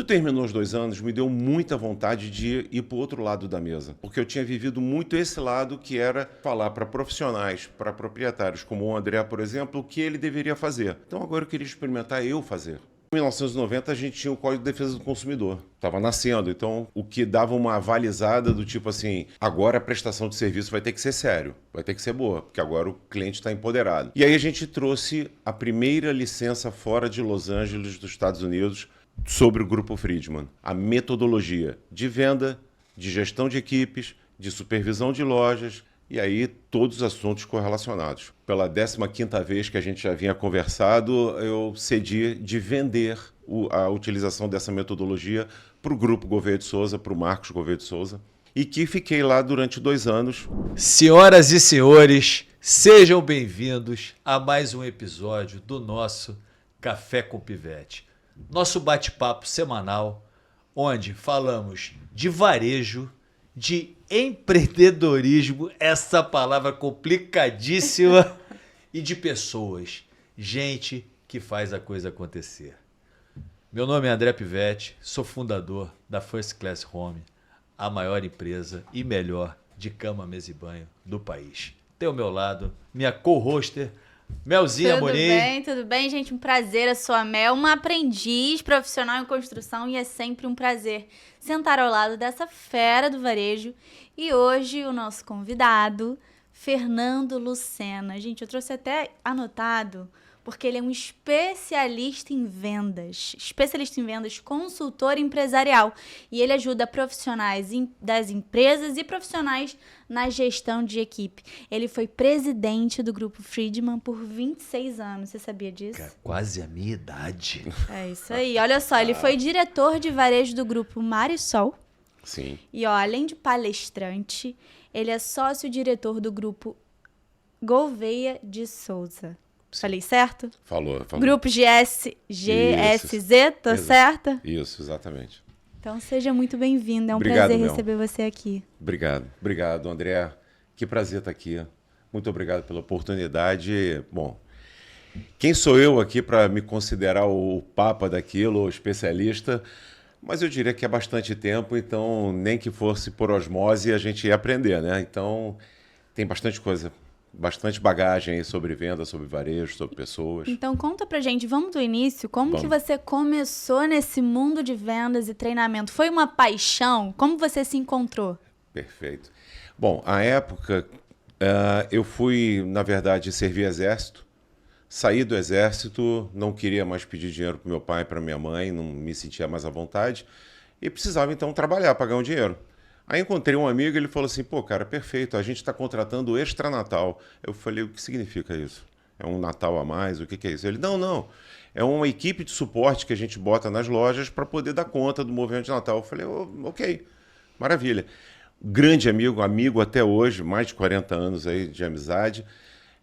terminou os 2 anos, me deu muita vontade de ir para o outro lado da mesa, porque eu tinha vivido muito esse lado que era falar para profissionais, para proprietários, como o André, por exemplo, o que ele deveria fazer. Então agora eu queria experimentar eu fazer. Em 1990 a gente tinha o Código de Defesa do Consumidor, estava nascendo, então o que dava uma avalizada do tipo assim, agora a prestação de serviço vai ter que ser sério, vai ter que ser boa, porque agora o cliente está empoderado. E aí a gente trouxe a primeira licença fora de Los Angeles, dos Estados Unidos, sobre o Grupo Friedman, a metodologia de venda, de gestão de equipes, de supervisão de lojas, e aí todos os assuntos correlacionados. Pela 15ª vez que a gente já vinha conversado, eu cedi de vender a utilização dessa metodologia para o Grupo Gouveia de Souza, para o Marcos Gouveia de Souza, e que fiquei lá durante 2 anos. Senhoras e senhores, sejam bem-vindos a mais um episódio do nosso Café com Pivete. Nosso bate-papo semanal, onde falamos de varejo, de empreendedorismo, essa palavra complicadíssima, e de pessoas, gente que faz a coisa acontecer. Meu nome é André Pivete, sou fundador da First Class Home, a maior empresa e melhor de cama, mesa e banho do país. Tem ao meu lado minha co-hoster, Melzinha Amorim. Tudo bem, gente? Um prazer, eu sou a Mel, uma aprendiz profissional em construção e é sempre um prazer sentar ao lado dessa fera do varejo. E hoje o nosso convidado, Fernando Lucena. Gente, eu trouxe até anotado, porque ele é um especialista em vendas, consultor empresarial. E ele ajuda profissionais das empresas e profissionais na gestão de equipe. Ele foi presidente do Grupo Friedman por 26 anos. Você sabia disso? Quase a minha idade. É isso aí. Olha só, ele foi diretor de varejo do Grupo Marisol. Sim. E ó, além de palestrante, ele é sócio-diretor do Grupo Gouveia de Souza. Falei certo? Falou. Grupo GSZ, tô certa? Isso, exatamente. Então seja muito bem-vindo, é um Obrigado, prazer Mel. receber você aqui. Obrigado, André. Que prazer estar aqui. Muito obrigado pela oportunidade. Bom, quem sou eu aqui para me considerar o papa daquilo, o especialista? Mas eu diria que há bastante tempo, então nem que fosse por osmose a gente ia aprender, né? Então tem bastante coisa. Bastante bagagem aí sobre venda, sobre varejo, sobre pessoas. Então conta pra gente, vamos do início, como que você começou nesse mundo de vendas e treinamento? Foi uma paixão? Como você se encontrou? Perfeito. Bom, à época eu fui, na verdade, servir exército. Saí do exército, não queria mais pedir dinheiro para meu pai e para minha mãe, não me sentia mais à vontade. E precisava então trabalhar para ganhar um dinheiro. Aí encontrei um amigo e ele falou assim, pô, cara, perfeito, a gente está contratando o Extra Natal. Eu falei, o que significa isso? É um Natal a mais? O que é isso? Ele, não, é uma equipe de suporte que a gente bota nas lojas para poder dar conta do movimento de Natal. Eu falei, ok, maravilha. Grande amigo até hoje, mais de 40 anos aí de amizade.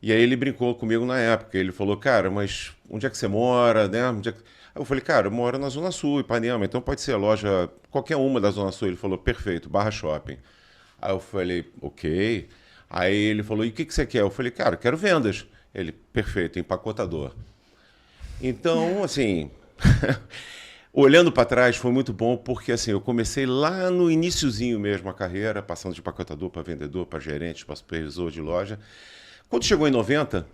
E aí ele brincou comigo na época, ele falou, cara, mas onde é que você mora, né? Aí eu falei, cara, eu moro na Zona Sul, Ipanema, então pode ser a loja, qualquer uma da Zona Sul. Ele falou, perfeito, Barra Shopping. Aí eu falei, ok. Aí ele falou, e o que você quer? Eu falei, cara, eu quero vendas. Ele, perfeito, empacotador. Então, assim, olhando para trás foi muito bom, porque assim, eu comecei lá no iniciozinho mesmo a carreira, passando de empacotador para vendedor, para gerente, para supervisor de loja. Quando chegou em 90,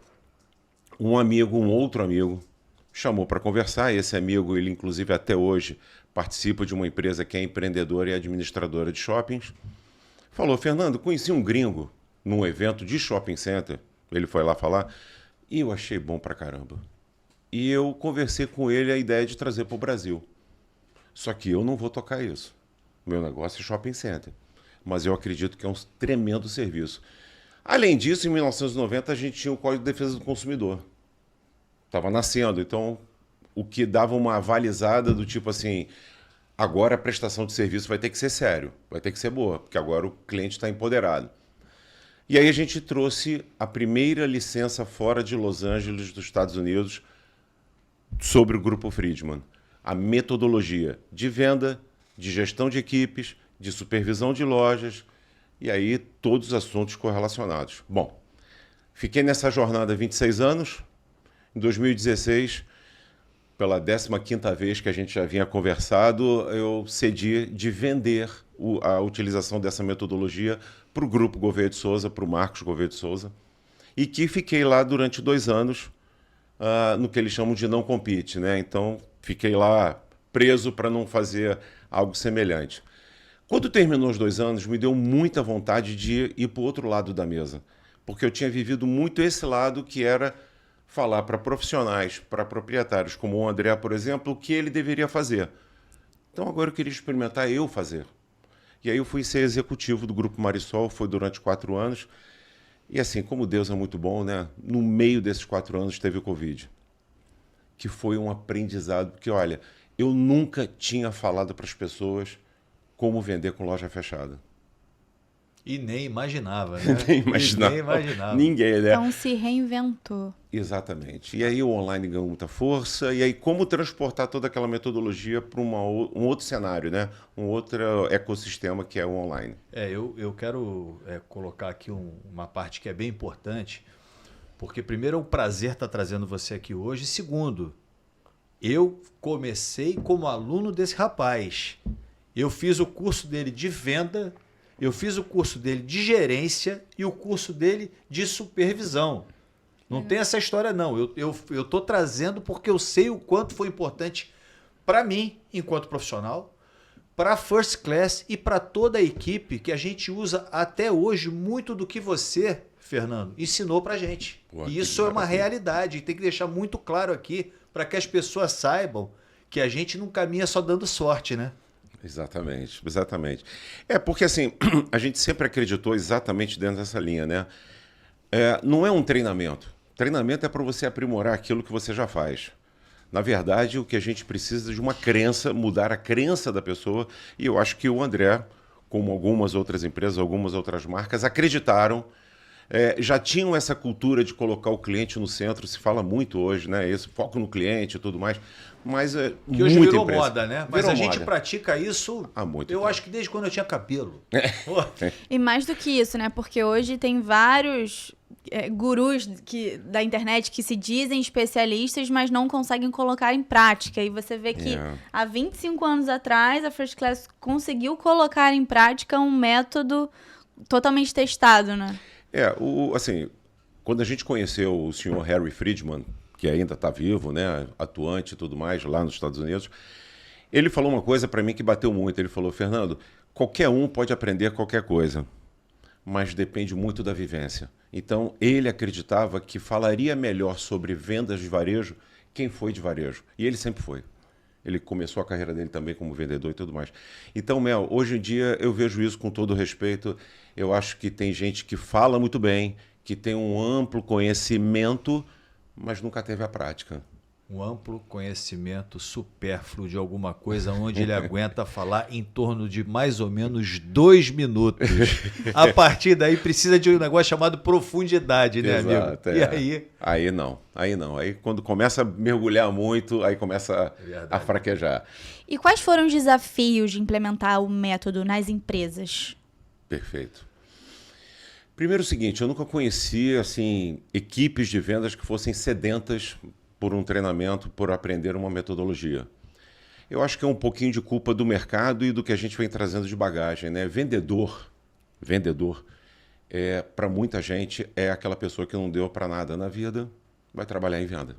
um outro amigo, chamou para conversar. Esse amigo, ele inclusive até hoje participa de uma empresa que é empreendedora e administradora de shoppings. Falou, Fernando, conheci um gringo num evento de shopping center. Ele foi lá falar e eu achei bom pra caramba. E eu conversei com ele a ideia de trazer para o Brasil. Só que eu não vou tocar isso. Meu negócio é shopping center. Mas eu acredito que é um tremendo serviço. Além disso, em 1990 a gente tinha o Código de Defesa do Consumidor. Estava nascendo, então o que dava uma avalizada do tipo assim, agora a prestação de serviço vai ter que ser sério, vai ter que ser boa, porque agora o cliente está empoderado. E aí a gente trouxe a primeira licença fora de Los Angeles, dos Estados Unidos, sobre o Grupo Friedman, a metodologia de venda, de gestão de equipes, de supervisão de lojas, e aí todos os assuntos correlacionados. Bom, fiquei nessa jornada há 26 anos. Em 2016, pela 15ª vez que a gente já vinha conversado, eu cedi de vender a utilização dessa metodologia para o Grupo Gouveia de Souza, para o Marcos Gouveia de Souza, e que fiquei lá durante 2 anos, no que eles chamam de não compete, né? Então, fiquei lá preso para não fazer algo semelhante. Quando terminou os 2 anos, me deu muita vontade de ir para o outro lado da mesa, porque eu tinha vivido muito esse lado que era falar para profissionais, para proprietários, como o André, por exemplo, o que ele deveria fazer. Então, agora eu queria experimentar eu fazer. E aí eu fui ser executivo do Grupo Marisol, foi durante 4 anos. E assim, como Deus é muito bom, né? No meio desses 4 anos teve o Covid, que foi um aprendizado, porque olha, eu nunca tinha falado para as pessoas como vender com loja fechada. E nem imaginava, né? Nem imaginava. Nem imaginava. Ninguém, né? Então se reinventou. Exatamente. E aí o online ganhou muita força, e aí como transportar toda aquela metodologia para um outro cenário, né? Um outro ecossistema que é o online. Eu quero colocar aqui uma parte que é bem importante, porque primeiro é um prazer estar trazendo você aqui hoje, e segundo, eu comecei como aluno desse rapaz. Eu fiz o curso dele de venda, eu fiz o curso dele de gerência e o curso dele de supervisão. Não tem essa história, não. Eu estou trazendo porque eu sei o quanto foi importante para mim, enquanto profissional, para a First Class e para toda a equipe que a gente usa até hoje muito do que você, Fernando, ensinou para a gente. Pô, e isso é uma realidade. E tem que deixar muito claro aqui para que as pessoas saibam que a gente não caminha só dando sorte, né? Exatamente, exatamente. Porque assim, a gente sempre acreditou exatamente dentro dessa linha, né? Não é um treinamento. Treinamento é para você aprimorar aquilo que você já faz. Na verdade, o que a gente precisa é de uma crença, mudar a crença da pessoa. E eu acho que o André, como algumas outras empresas, algumas outras marcas, acreditaram, já tinham essa cultura de colocar o cliente no centro. Se fala muito hoje, né? Esse foco no cliente e tudo mais. Mas que hoje virou moda, né? Mas virou a gente moda. pratica isso, Há muito eu tempo. acho que desde quando eu tinha cabelo. E mais do que isso, né? Porque hoje tem vários gurus da internet que se dizem especialistas, mas não conseguem colocar em prática. E você vê que há 25 anos atrás a First Class conseguiu colocar em prática um método totalmente testado, né? Assim, quando a gente conheceu o senhor Harry Friedman, que ainda está vivo, né, atuante e tudo mais, lá nos Estados Unidos, ele falou uma coisa para mim que bateu muito. Ele falou, Fernando, qualquer um pode aprender qualquer coisa, mas depende muito da vivência. Então, ele acreditava que falaria melhor sobre vendas de varejo quem foi de varejo. E ele sempre foi. Ele começou a carreira dele também como vendedor e tudo mais. Então, Mel, hoje em dia eu vejo isso com todo respeito. Eu acho que tem gente que fala muito bem, que tem um amplo conhecimento, mas nunca teve a prática. Um amplo conhecimento supérfluo de alguma coisa onde ele aguenta falar em torno de mais ou menos 2 minutos. A partir daí precisa de um negócio chamado profundidade, né, Exato, amigo? E aí? Aí não. Aí quando começa a mergulhar muito, aí começa a fraquejar. E quais foram os desafios de implementar o método nas empresas? Perfeito. Primeiro o seguinte, eu nunca conheci assim, equipes de vendas que fossem sedentas por um treinamento, por aprender uma metodologia. Eu acho que é um pouquinho de culpa do mercado e do que a gente vem trazendo de bagagem, né? Vendedor, para muita gente, é aquela pessoa que não deu para nada na vida, vai trabalhar em venda,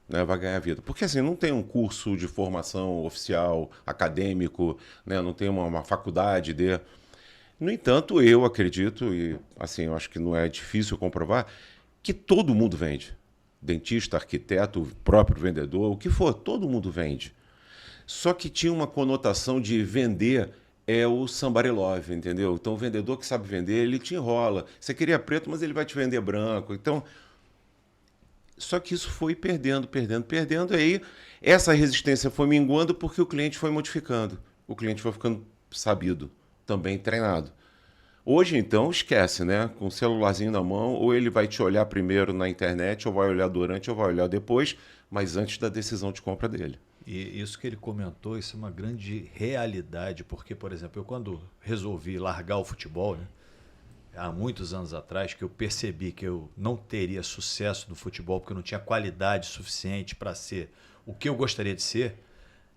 né? Vai ganhar vida. Porque assim, não tem um curso de formação oficial, acadêmico, né? Não tem uma faculdade de... No entanto, eu acredito, e assim, eu acho que não é difícil comprovar, que todo mundo vende. Dentista, arquiteto, próprio vendedor, o que for, todo mundo vende. Só que tinha uma conotação de vender o somebody love, entendeu? Então o vendedor que sabe vender, ele te enrola. Você queria preto, mas ele vai te vender branco. Então, só que isso foi perdendo. E aí essa resistência foi minguando porque o cliente foi modificando. O cliente foi ficando sabido, também treinado. Hoje, então, esquece, né? Com o celularzinho na mão, ou ele vai te olhar primeiro na internet, ou vai olhar durante, ou vai olhar depois, mas antes da decisão de compra dele. E isso que ele comentou, isso é uma grande realidade, porque, por exemplo, eu quando resolvi largar o futebol, né, há muitos anos atrás, que eu percebi que eu não teria sucesso no futebol, porque eu não tinha qualidade suficiente para ser o que eu gostaria de ser,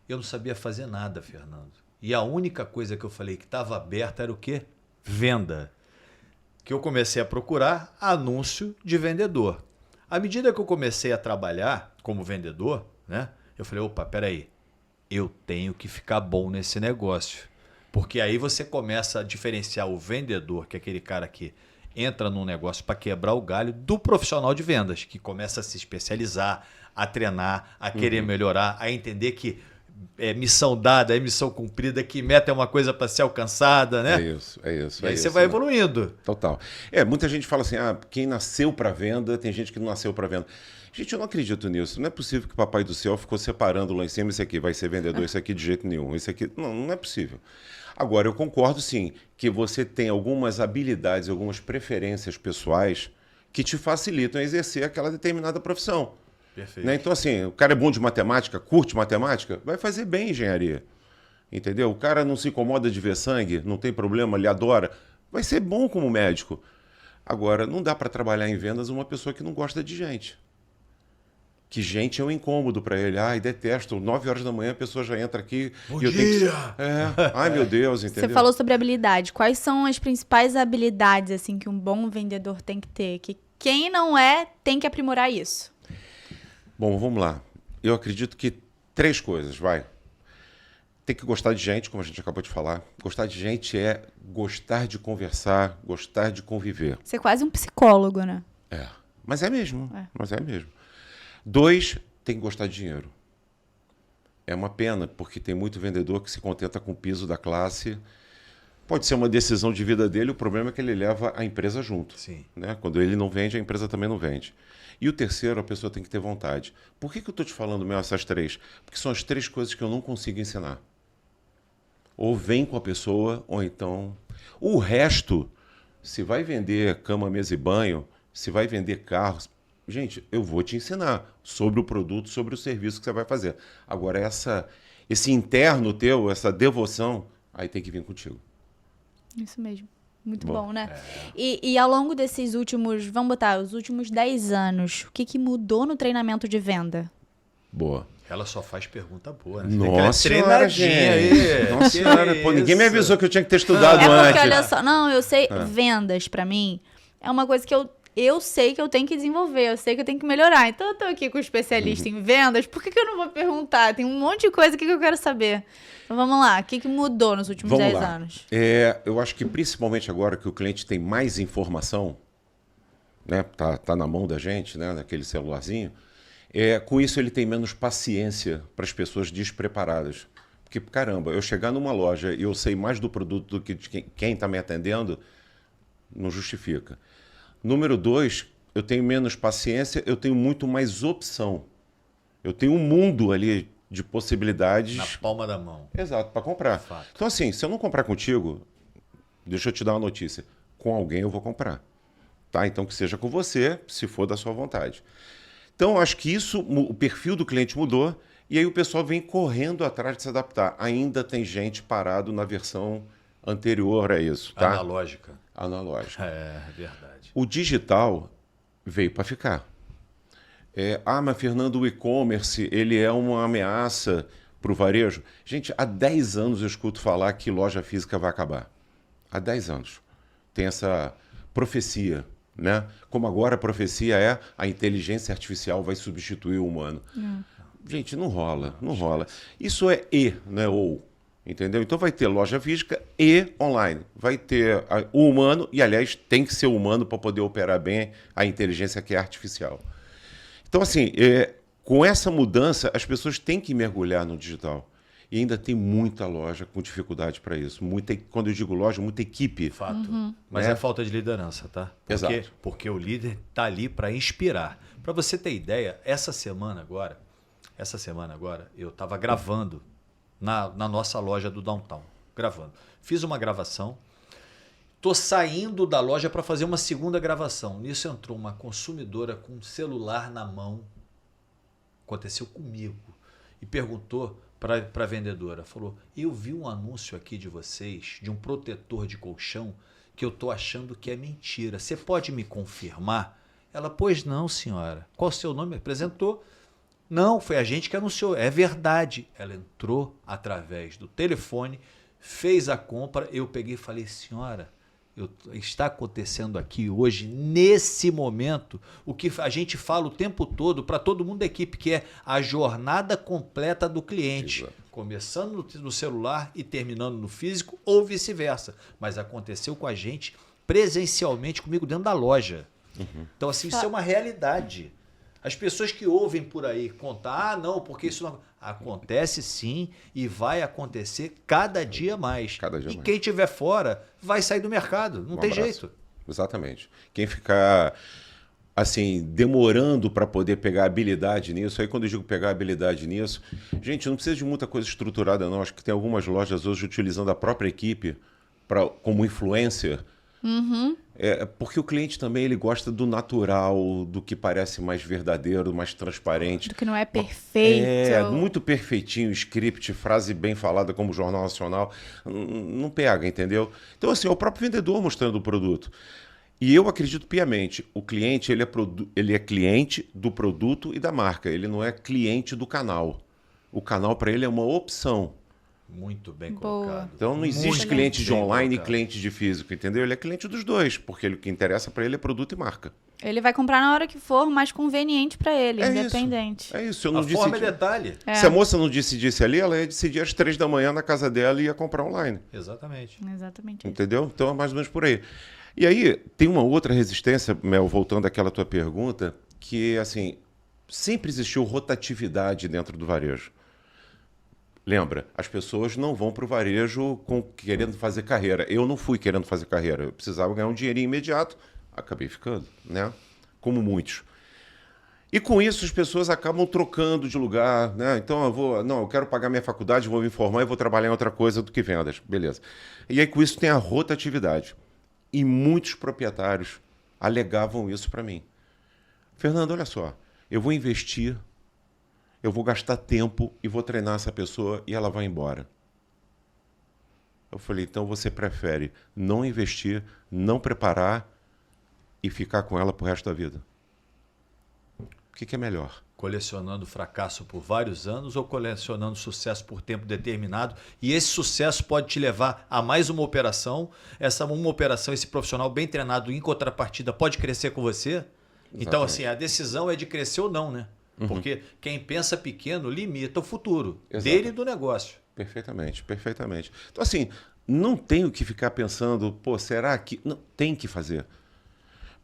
eu não sabia fazer nada, Fernando. E a única coisa que eu falei que estava aberta era o quê? Venda. Que eu comecei a procurar anúncio de vendedor. À medida que eu comecei a trabalhar como vendedor, né, eu falei, opa, peraí, eu tenho que ficar bom nesse negócio. Porque aí você começa a diferenciar o vendedor, que é aquele cara que entra num negócio para quebrar o galho, do profissional de vendas, que começa a se especializar, a treinar, a querer melhorar, a entender que é missão dada, é missão cumprida, que meta é uma coisa para ser alcançada, né? É isso. E aí você vai evoluindo. Total. Muita gente fala assim, quem nasceu para venda, tem gente que não nasceu para venda. Gente, eu não acredito nisso. Não é possível que o Papai do Céu ficou separando lá em cima, esse aqui vai ser vendedor, esse aqui de jeito nenhum. Esse aqui, não é possível. Agora, eu concordo sim, que você tem algumas habilidades, algumas preferências pessoais que te facilitam a exercer aquela determinada profissão. Perfeito. Né? Então, assim, o cara é bom de matemática, curte matemática, vai fazer bem engenharia. Entendeu? O cara não se incomoda de ver sangue, não tem problema, ele adora, vai ser bom como médico. Agora, não dá para trabalhar em vendas uma pessoa que não gosta de gente. Que gente é um incômodo para ele. Ai, detesto. 9 horas da manhã a pessoa já entra aqui. Bom e eu dia! tenho que... Ai, meu Deus, entendeu? Você falou sobre habilidade. Quais são as principais habilidades assim que um bom vendedor tem que ter? Que quem não é tem que aprimorar isso. Bom, vamos lá. Eu acredito que 3 coisas, vai. Tem que gostar de gente, como a gente acabou de falar. Gostar de gente é gostar de conversar, gostar de conviver. Você é quase um psicólogo, né? Mas é mesmo. Mas é mesmo. 2, tem que gostar de dinheiro. É uma pena, porque tem muito vendedor que se contenta com o piso da classe. Pode ser uma decisão de vida dele, o problema é que ele leva a empresa junto. Sim. Né? Quando ele não vende, a empresa também não vende. E o terceiro, a pessoa tem que ter vontade. Por que eu estou te falando mesmo essas 3? Porque são as 3 coisas que eu não consigo ensinar. Ou vem com a pessoa, ou então... O resto, se vai vender cama, mesa e banho, se vai vender carros... Gente, eu vou te ensinar sobre o produto, sobre o serviço que você vai fazer. Agora, esse interno teu, essa devoção, aí tem que vir contigo. Isso mesmo. Muito bom, né? E ao longo desses últimos, vamos botar, os últimos 10 anos, o que mudou no treinamento de venda? Boa. Ela só faz pergunta boa, né? Nossa senhora, senhora, aí. Nossa senhora, pô, ninguém me avisou que eu tinha que ter estudado É porque, antes. olha só, não, eu sei, vendas pra mim é uma coisa que eu sei que eu tenho que desenvolver, eu sei que eu tenho que melhorar. Então eu tô aqui com o especialista em vendas, por que eu não vou perguntar? Tem um monte de coisa aqui que eu quero saber. Então vamos lá, o que mudou nos últimos 10 anos? Eu acho que principalmente agora que o cliente tem mais informação, né, tá na mão da gente, né, naquele celularzinho, com isso ele tem menos paciência para as pessoas despreparadas. Porque, caramba, eu chegar numa loja e eu sei mais do produto do que de quem está me atendendo, não justifica. Número 2, eu tenho menos paciência, eu tenho muito mais opção. Eu tenho um mundo ali de possibilidades. Na palma da mão. Exato, para comprar. Fato. Então, assim, se eu não comprar contigo, deixa eu te dar uma notícia. Com alguém eu vou comprar. Tá? Então, que seja com você, se for da sua vontade. Então, acho que isso, o perfil do cliente mudou e aí o pessoal vem correndo atrás de se adaptar. Ainda tem gente parado na versão anterior a isso. Tá? Analógica. Analógica. Verdade. O digital veio para ficar. Mas Fernando, o e-commerce, ele é uma ameaça para o varejo. Gente, há 10 anos eu escuto falar que loja física vai acabar. Há 10 anos. Tem essa profecia, né? Como agora a profecia é a inteligência artificial vai substituir o humano. Gente, não rola, não rola. Isso é não é ou. Entendeu? Então vai ter loja física e online. Vai ter o humano, e aliás, tem que ser humano para poder operar bem a inteligência que é artificial. Então, assim, com essa mudança, as pessoas têm que mergulhar no digital. E ainda tem muita loja com dificuldade para isso. Quando eu digo loja, muita equipe. Fato. Mas é falta de liderança, tá? Exato. Porque o líder está ali para inspirar. Para você ter ideia, essa semana agora, eu estava gravando na nossa loja do Downtown. Gravando. Fiz uma gravação. Tô saindo da loja para fazer uma segunda gravação. Nisso entrou uma consumidora com um celular na mão. Aconteceu comigo. E perguntou para a vendedora. Falou, eu vi um anúncio aqui de vocês, de um protetor de colchão, que eu tô achando que é mentira. Você pode me confirmar? Ela, pois não, senhora. Qual o seu nome? Apresentou. Não, foi a gente que anunciou. É verdade. Ela entrou através do telefone, fez a compra. Eu peguei e falei, senhora, está acontecendo aqui hoje, nesse momento, o que a gente fala o tempo todo para todo mundo da equipe, que é a jornada completa do cliente. Exato. Começando no celular e terminando no físico ou vice-versa. Mas aconteceu com a gente presencialmente comigo dentro da loja. Então, assim, isso é uma realidade. As pessoas que ouvem por aí contar, não, porque isso não... Acontece sim e vai acontecer cada dia mais. Cada dia e mais. quem estiver fora vai sair do mercado. Não tem abraço. jeito. Exatamente. Quem ficar assim, demorando para poder pegar habilidade nisso, aí quando eu digo pegar habilidade nisso, gente, não precisa de muita coisa estruturada não. Acho que tem algumas lojas hoje utilizando a própria equipe como influencer. Porque o cliente também ele gosta do natural, do que parece mais verdadeiro, mais transparente. Do que não é perfeito. Muito perfeitinho, script, frase bem falada como Jornal Nacional. Não pega, entendeu? Então, assim, é o próprio vendedor mostrando o produto. E eu acredito piamente, o cliente ele é cliente do produto e da marca, ele não é cliente do canal. O canal, para ele, é uma opção. Muito bem Boa. colocado. Então não existe Muito cliente de bem online e colocado. cliente de físico, entendeu? Ele é cliente dos dois, porque o que interessa para ele é produto e marca. Ele vai comprar na hora que for mais conveniente pra ele, É independente. É isso, eu não A forma é decidi. detalhe. É. Se a moça não decidisse ali, ela ia decidir às 3 da manhã na casa dela e ia comprar online. Exatamente. Exatamente isso. Entendeu? Então é mais ou menos por aí. E aí, tem uma outra resistência, Mel, voltando àquela tua pergunta, que, assim, sempre existiu rotatividade dentro do varejo. Lembra, as pessoas não vão para o varejo querendo fazer carreira. Eu não fui querendo fazer carreira. Eu precisava ganhar um dinheirinho imediato, acabei ficando, né? Como muitos. E com isso as pessoas acabam trocando de lugar, né? Então eu quero pagar minha faculdade, vou me formar e vou trabalhar em outra coisa do que vendas. Beleza. E aí com isso tem a rotatividade. E muitos proprietários alegavam isso para mim. Fernando, olha só, eu vou investir, eu vou gastar tempo e vou treinar essa pessoa e ela vai embora. Eu falei, então você prefere não investir, não preparar e ficar com ela pro resto da vida? O que é melhor? Colecionando fracasso por vários anos ou colecionando sucesso por tempo determinado. E esse sucesso pode te levar a mais uma operação. Uma operação, esse profissional bem treinado em contrapartida pode crescer com você. Então, assim, a decisão é de crescer ou não, né? Porque quem pensa pequeno limita o futuro dele e do negócio. Perfeitamente, perfeitamente. Então, assim, não tenho que ficar pensando, será que... Não, tem que fazer.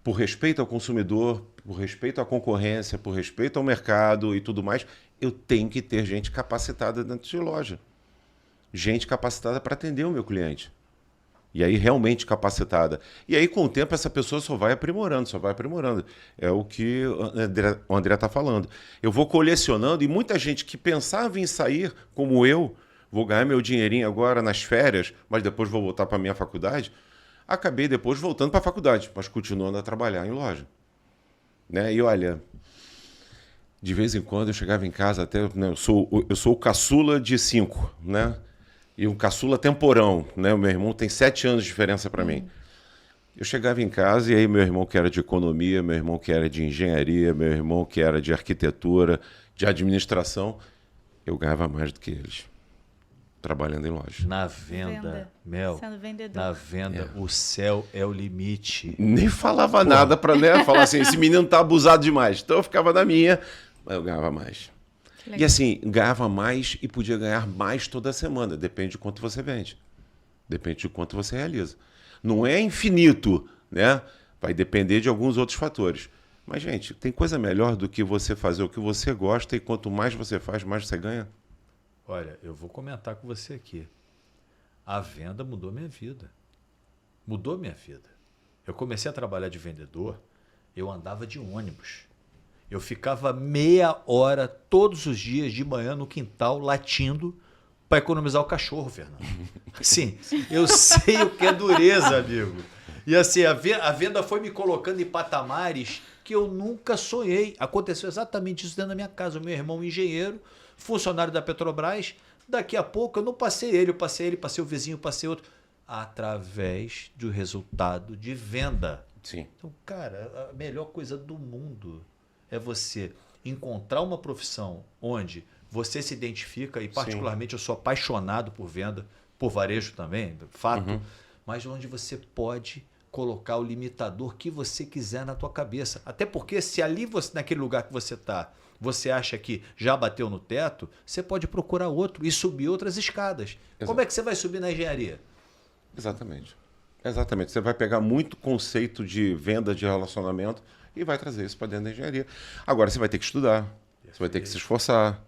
Por respeito ao consumidor, por respeito à concorrência, por respeito ao mercado e tudo mais, eu tenho que ter gente capacitada dentro de loja. Gente capacitada para atender o meu cliente. E aí, realmente capacitada. E aí, com o tempo, essa pessoa só vai aprimorando, só vai aprimorando. É o que o André está falando. Eu vou colecionando e muita gente que pensava em sair, como eu, vou ganhar meu dinheirinho agora nas férias, mas depois vou voltar para a minha faculdade, acabei depois voltando para a faculdade, mas continuando a trabalhar em loja. Né? E olha, de vez em quando eu chegava em casa, até, né, eu sou o caçula de 5, né? E um caçula temporão, né? O meu irmão tem 7 anos de diferença para mim. Eu chegava em casa e aí meu irmão que era de economia, meu irmão que era de engenharia, meu irmão que era de arquitetura, de administração, eu ganhava mais do que eles, trabalhando em loja. Na venda, Mel, Sendo vendedor. na venda, o céu é o limite. Nem falava nada para, né, falar assim, esse menino tá abusado demais. Então eu ficava na minha, mas eu ganhava mais. E assim, ganhava mais e podia ganhar mais toda semana. Depende de quanto você vende. Depende de quanto você realiza. Não é infinito, né? Vai depender de alguns outros fatores. Mas, gente, tem coisa melhor do que você fazer o que você gosta e quanto mais você faz, mais você ganha? Olha, eu vou comentar com você aqui. A venda mudou minha vida. Mudou minha vida. Eu comecei a trabalhar de vendedor, eu andava de ônibus. Eu ficava meia hora todos os dias de manhã no quintal latindo para economizar o cachorro, Fernando. Assim, eu sei o que é dureza, amigo. E assim, a venda foi me colocando em patamares que eu nunca sonhei. Aconteceu exatamente isso dentro da minha casa. O meu irmão engenheiro, funcionário da Petrobras, daqui a pouco eu não passei ele, passei o vizinho, passei outro, através do resultado de venda. Sim. Então, cara, a melhor coisa do mundo é você encontrar uma profissão onde você se identifica, e particularmente eu sou apaixonado por venda, por varejo também, fato, mas onde você pode colocar o limitador que você quiser na tua cabeça. Até porque se ali, naquele lugar que você está, você acha que já bateu no teto, você pode procurar outro e subir outras escadas. Exato. Como é que você vai subir na engenharia? Exatamente. Exatamente. Você vai pegar muito conceito de venda de relacionamento e vai trazer isso para dentro da engenharia. Agora, você vai ter que estudar, você vai ter que se esforçar.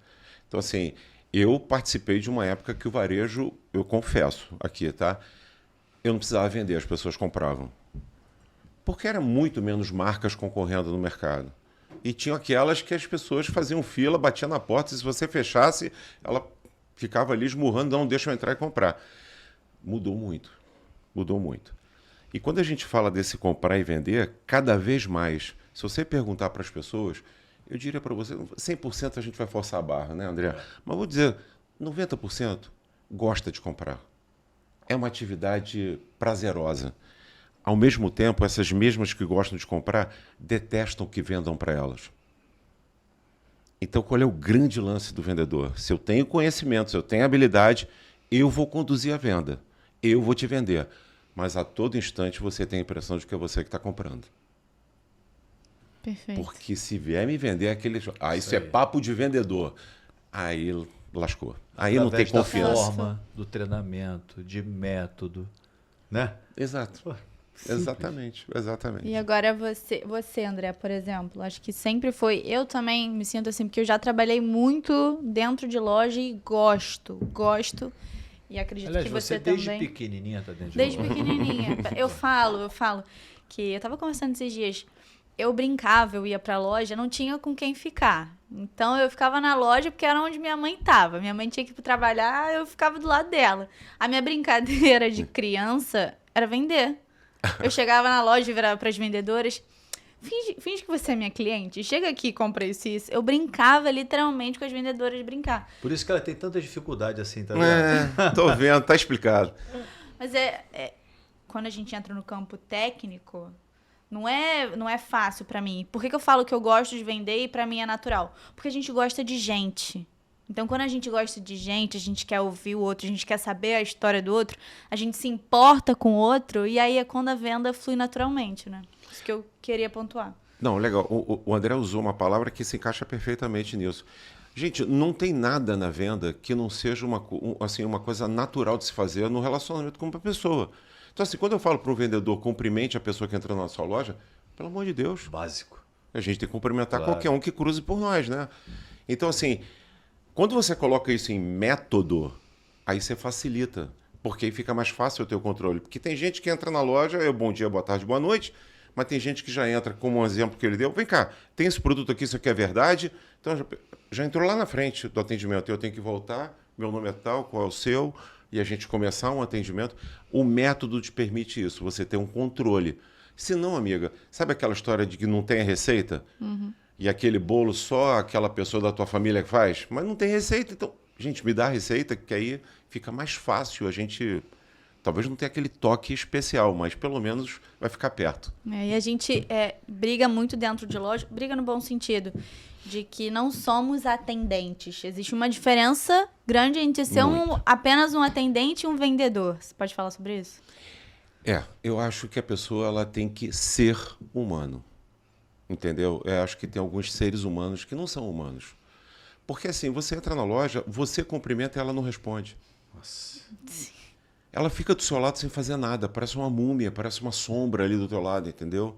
Então, assim, eu participei de uma época que o varejo, eu confesso aqui, tá? Eu não precisava vender, as pessoas compravam. Porque era muito menos marcas concorrendo no mercado. E tinham aquelas que as pessoas faziam fila, batiam na porta, e se você fechasse, ela ficava ali esmurrando, não, deixa eu entrar e comprar. Mudou muito. Mudou muito. E quando a gente fala desse comprar e vender, cada vez mais, se você perguntar para as pessoas, eu diria para você, 100% a gente vai forçar a barra, né, André? Mas vou dizer, 90% gosta de comprar. É uma atividade prazerosa. Ao mesmo tempo, essas mesmas que gostam de comprar detestam que vendam para elas. Então, qual é o grande lance do vendedor? Se eu tenho conhecimento, se eu tenho habilidade, eu vou conduzir a venda. Eu vou te vender. Mas a todo instante você tem a impressão de que é você que está comprando. Perfeito. Porque se vier me vender aquele... isso é papo de vendedor. Aí lascou. Aí não tem Através da confiança. forma, do treinamento, de método, né? Exato. Pô, Exatamente. Exatamente. E agora você, André, por exemplo, acho que sempre foi. Eu também me sinto assim, porque eu já trabalhei muito dentro de loja e gosto. E acredito Aliás, que você você desde também. pequenininha tá dentro de Desde loja. pequenininha. Eu falo que eu tava conversando esses dias. Eu brincava, eu ia pra loja, não tinha com quem ficar. Então eu ficava na loja porque era onde minha mãe tava. Minha mãe tinha que ir trabalhar, eu ficava do lado dela. A minha brincadeira de criança era vender. Eu chegava na loja e virava pras vendedoras. Finge que você é minha cliente. Chega aqui e compra isso e isso. Eu brincava literalmente com as vendedoras de brincar. Por isso que ela tem tanta dificuldade assim, tá vendo? Tô vendo, tá explicado. Mas quando a gente entra no campo técnico, não é fácil pra mim. Por que eu falo que eu gosto de vender e pra mim é natural? Porque a gente gosta de gente. Então, quando a gente gosta de gente, a gente quer ouvir o outro, a gente quer saber a história do outro, a gente se importa com o outro, e aí é quando a venda flui naturalmente, né? Isso que eu queria pontuar. Não, legal. O André usou uma palavra que se encaixa perfeitamente nisso. Gente, não tem nada na venda que não seja uma coisa natural de se fazer no relacionamento com uma pessoa. Então, assim, quando eu falo para um vendedor, cumprimente a pessoa que entra na sua loja, pelo amor de Deus, Básico. a gente tem que cumprimentar Claro. qualquer um que cruze por nós, né? Então, assim, quando você coloca isso em método, aí você facilita, porque aí fica mais fácil o teu controle. Porque tem gente que entra na loja, bom dia, boa tarde, boa noite, mas tem gente que já entra, como um exemplo que ele deu, vem cá, tem esse produto aqui, isso aqui é verdade, então já entrou lá na frente do atendimento, eu tenho que voltar, meu nome é tal, qual é o seu, e a gente começar um atendimento. O método te permite isso, você ter um controle. Se não, amiga, sabe aquela história de que não tem a receita? E aquele bolo só aquela pessoa da tua família que faz? Mas não tem receita, então, gente, me dá a receita, que aí fica mais fácil a gente... Talvez não tenha aquele toque especial, mas pelo menos vai ficar perto. E a gente briga muito dentro de loja, briga no bom sentido, de que não somos atendentes. Existe uma diferença grande entre ser apenas um atendente e um vendedor. Você pode falar sobre isso? Eu acho que a pessoa ela tem que ser humano. Entendeu? Eu acho que tem alguns seres humanos que não são humanos. Porque assim, você entra na loja, você cumprimenta e ela não responde. Nossa. Ela fica do seu lado sem fazer nada, parece uma múmia, parece uma sombra ali do teu lado, entendeu?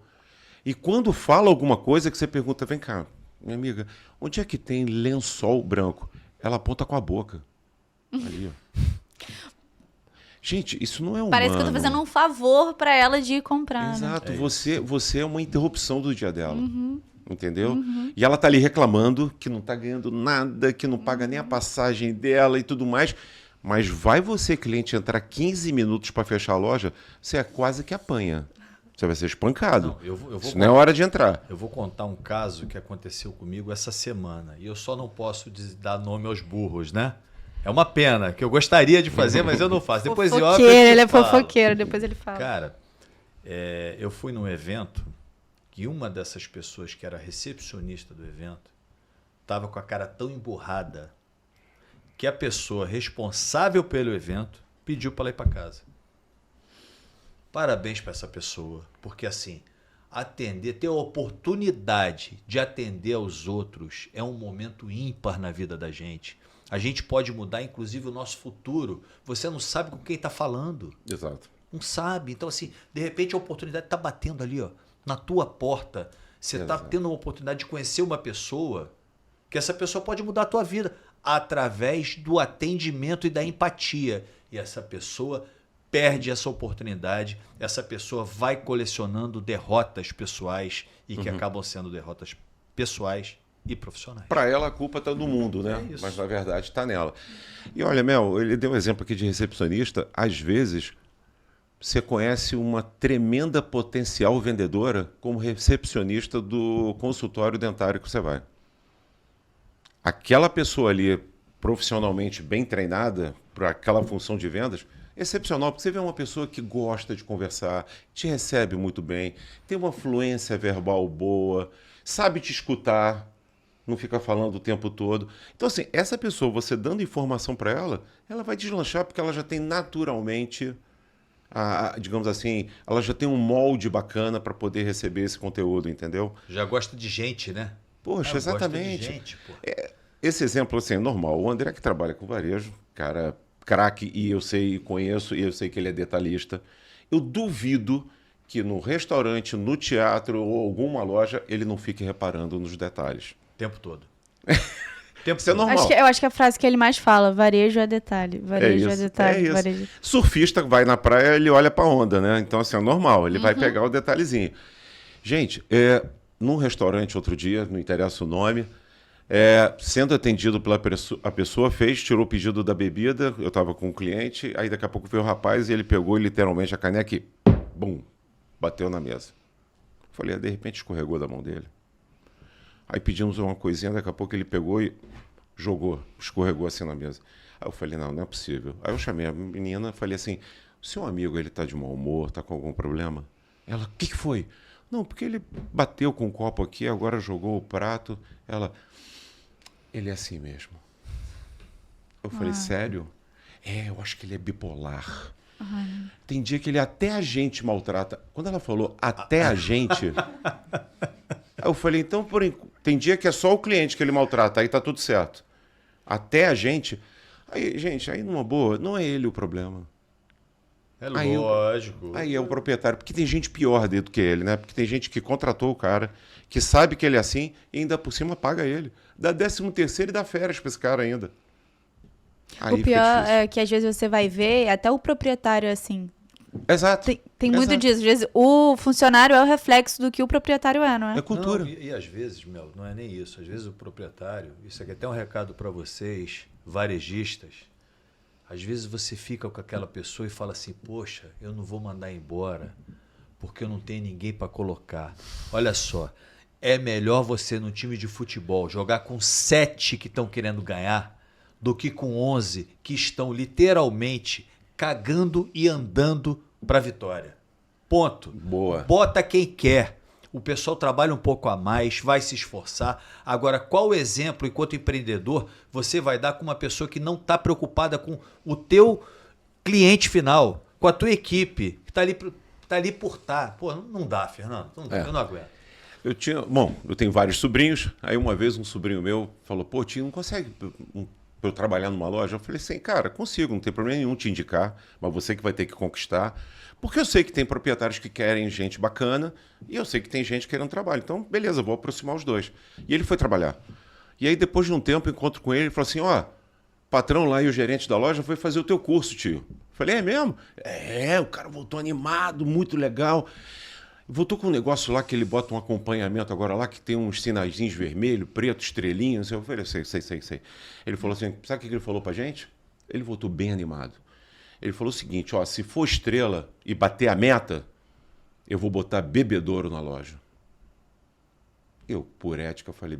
E quando fala alguma coisa que você pergunta, vem cá, minha amiga, onde é que tem lençol branco? Ela aponta com a boca. Ali, ó. Gente, isso não é humano. Parece que eu tô fazendo um favor pra ela de ir comprar. Exato, Né? você é uma interrupção do dia dela. Entendeu? E ela tá ali reclamando que não tá ganhando nada, que não paga nem a passagem dela e tudo mais. Mas vai você, cliente, entrar 15 minutos para fechar a loja, você quase que apanha. Você vai ser espancado. Não, eu vou isso não é hora de entrar. Eu vou contar um caso que aconteceu comigo essa semana. E eu só não posso dar nome aos burros, né? É uma pena, que eu gostaria de fazer, mas eu não faço. Depois de óbvio, ele é fofoqueiro, depois ele fala. Cara, eu fui num evento que uma dessas pessoas que era recepcionista do evento tava com a cara tão emburrada que a pessoa responsável pelo evento pediu para ela ir para casa. Parabéns para essa pessoa, porque assim, ter a oportunidade de atender aos outros é um momento ímpar na vida da gente. A gente pode mudar, inclusive, o nosso futuro. Você não sabe com quem está falando. Exato. Não sabe. Então, assim, de repente a oportunidade está batendo ali, ó, na tua porta. Você está tendo uma oportunidade de conhecer uma pessoa, que essa pessoa pode mudar a tua vida através do atendimento e da empatia. E essa pessoa perde essa oportunidade, essa pessoa vai colecionando derrotas pessoais e que acabam sendo derrotas pessoais e profissionais. Para ela, a culpa está no mundo, né? É isso. Mas, na verdade, está nela. E olha, Mel, ele deu um exemplo aqui de recepcionista. Às vezes, você conhece uma tremenda potencial vendedora como recepcionista do consultório dentário que você vai. Aquela pessoa ali, profissionalmente bem treinada para aquela função de vendas, excepcional, porque você vê uma pessoa que gosta de conversar, te recebe muito bem, tem uma fluência verbal boa, sabe te escutar, não fica falando o tempo todo. Então, assim, essa pessoa, você dando informação para ela, ela vai deslanchar porque ela já tem naturalmente, digamos assim, ela já tem um molde bacana para poder receber esse conteúdo, entendeu? Já gosta de gente, né? Poxa, exatamente. Gosta de gente, pô. Esse exemplo, assim, é normal. O André que trabalha com varejo, cara, craque, e eu sei, conheço, e eu sei que ele é detalhista. Eu duvido que no restaurante, no teatro ou alguma loja, ele não fique reparando nos detalhes. O tempo todo. Isso é normal. Eu acho que a frase que ele mais fala, varejo é detalhe. Varejo é detalhe. isso. Varejo. Surfista vai na praia, ele olha pra onda, né? Então, assim, é normal, ele vai pegar o detalhezinho. Gente, num restaurante outro dia, não interessa o nome, sendo atendido pela a pessoa, tirou o pedido da bebida, eu estava com um cliente, aí daqui a pouco veio o rapaz e ele pegou literalmente a caneca e, bum, bateu na mesa. Falei, de repente escorregou da mão dele. Aí pedimos uma coisinha, daqui a pouco ele pegou e jogou, escorregou assim na mesa. Aí eu falei, não é possível. Aí eu chamei a menina, falei assim, o seu amigo, ele tá de mau humor, tá com algum problema? Ela, o que foi? Não, porque ele bateu com o copo aqui, agora jogou o prato. Ela, ele é assim mesmo. Eu falei, sério? Eu acho que ele é bipolar. Tem dia que ele até a gente maltrata. Quando ela falou até a gente, eu falei, então tem dia que é só o cliente que ele maltrata, aí tá tudo certo. Até a gente. Aí, gente, aí numa boa, não é ele o problema. É lógico. Aí é o proprietário, porque tem gente pior do que ele, né? Porque tem gente que contratou o cara, que sabe que ele é assim e ainda por cima paga ele. Dá 13º e dá férias pra esse cara ainda. Aí O pior é que às vezes você vai ver, até o proprietário, assim. Exato. Tem muito disso. Às vezes o funcionário é o reflexo do que o proprietário é, não é? É cultura. Não, e às vezes, Mel, não é nem isso. Às vezes o proprietário, isso aqui é até um recado para vocês, varejistas. Às vezes você fica com aquela pessoa e fala assim, poxa, eu não vou mandar embora porque eu não tenho ninguém para colocar. Olha só, é melhor você no time de futebol jogar com 7 que estão querendo ganhar do que com 11 que estão literalmente cagando e andando para a vitória. Ponto. Boa. Bota quem quer. O pessoal trabalha um pouco a mais, vai se esforçar. Agora, qual exemplo, enquanto empreendedor, você vai dar com uma pessoa que não está preocupada com o teu cliente final, com a tua equipe, que está ali por estar? Pô, não dá, Fernando. Eu não aguento. Eu tenho vários sobrinhos. Aí uma vez um sobrinho meu falou, pô, tio, não consegue pra eu trabalhar numa loja? Eu falei assim, cara, consigo, não tem problema nenhum te indicar, mas você que vai ter que conquistar. Porque eu sei que tem proprietários que querem gente bacana e eu sei que tem gente querendo trabalho. Então, beleza, vou aproximar os dois. E ele foi trabalhar. E aí, depois de um tempo, eu encontro com ele e falou assim, ó, patrão lá e o gerente da loja foi fazer o teu curso, tio. Eu falei, é mesmo? O cara voltou animado, muito legal. Voltou com um negócio lá que ele bota um acompanhamento agora lá, que tem uns sinaizinhos vermelho, preto, estrelinhas. Eu falei, sei. Ele falou assim, sabe o que ele falou pra gente? Ele voltou bem animado. Ele falou o seguinte, ó, se for estrela e bater a meta, eu vou botar bebedouro na loja. Eu, por ética, falei,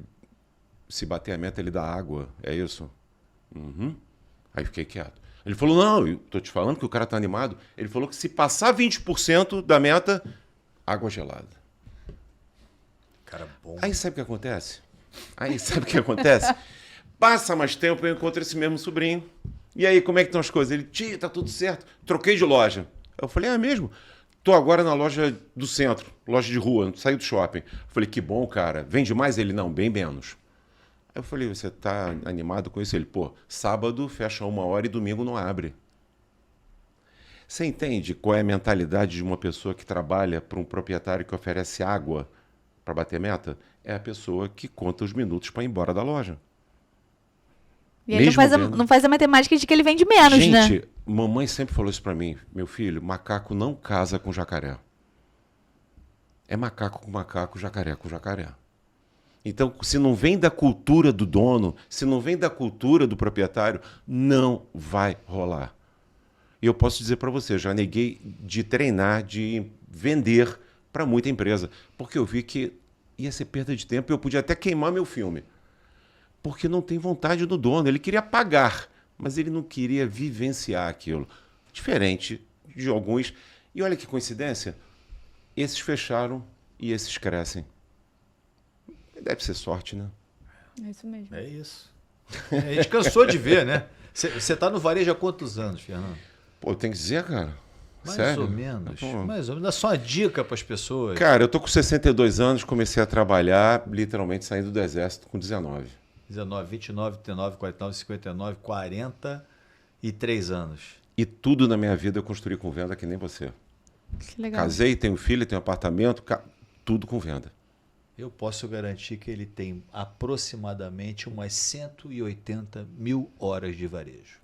se bater a meta, ele dá água, é isso? Uhum. Aí fiquei quieto. Ele falou, não, eu tô te falando que o cara tá animado. Ele falou que se passar 20% da meta, água gelada. Cara bom. Aí sabe o que acontece? Aí sabe o que acontece? Passa mais tempo, eu encontro esse mesmo sobrinho. E aí, como é que estão as coisas? Ele, tia, tá tudo certo. Troquei de loja. Eu falei, mesmo? Tô agora na loja do centro, loja de rua, saí do shopping. Eu falei, que bom, cara. Vende mais? Ele, não, bem menos. Aí eu falei, você tá animado com isso? Ele, pô, sábado fecha 1h e domingo não abre. Você entende qual é a mentalidade de uma pessoa que trabalha para um proprietário que oferece água para bater meta? É a pessoa que conta os minutos para ir embora da loja. E ele não faz a matemática de que ele vende menos, né? Gente, mamãe sempre falou isso para mim. Meu filho, macaco não casa com jacaré. É macaco com macaco, jacaré com jacaré. Então, se não vem da cultura do dono, se não vem da cultura do proprietário, não vai rolar. E eu posso dizer para você, já neguei de treinar, de vender para muita empresa, porque eu vi que ia ser perda de tempo e eu podia até queimar meu filme. Porque não tem vontade do dono. Ele queria pagar, mas ele não queria vivenciar aquilo. Diferente de alguns. E olha que coincidência, esses fecharam e esses crescem. Deve ser sorte, né? É isso mesmo. É isso. A gente cansou de ver, né? Você está no varejo há quantos anos, Fernando? Pô, eu tenho que dizer, cara. Mais Sério? ou menos. Pô. Mais ou menos. Dá só uma dica para as pessoas. Cara, eu tô com 62 anos, comecei a trabalhar literalmente saindo do exército com 19. 19, 29, 39, 49, 59, 43 anos. E tudo na minha vida eu construí com venda, que nem você. Que legal. Casei, tenho filho, tenho apartamento, tudo com venda. Eu posso garantir que ele tem aproximadamente umas 180 mil horas de varejo.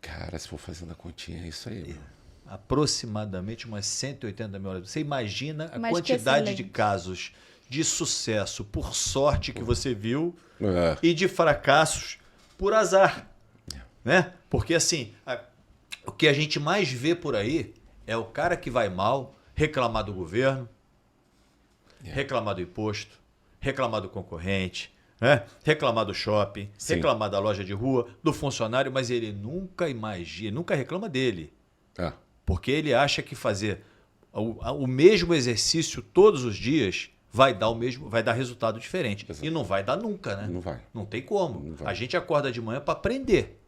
Cara, se for fazendo a continha, é isso aí. Mano. Aproximadamente umas 180 mil horas. Você imagina a Mas quantidade de casos de sucesso por sorte que você viu É. e de fracassos por azar. Né? Porque assim, o que a gente mais vê por aí é o cara que vai mal reclamar do governo, reclamar do imposto, reclamar do concorrente, né? Reclamar do shopping, Sim. reclamar da loja de rua, do funcionário, mas ele nunca imagina, nunca reclama dele. É. Porque ele acha que fazer o mesmo exercício todos os dias vai dar resultado diferente. Exato. E não vai dar nunca, né? Não vai. Não tem como. Não vai. A gente acorda de manhã para aprender.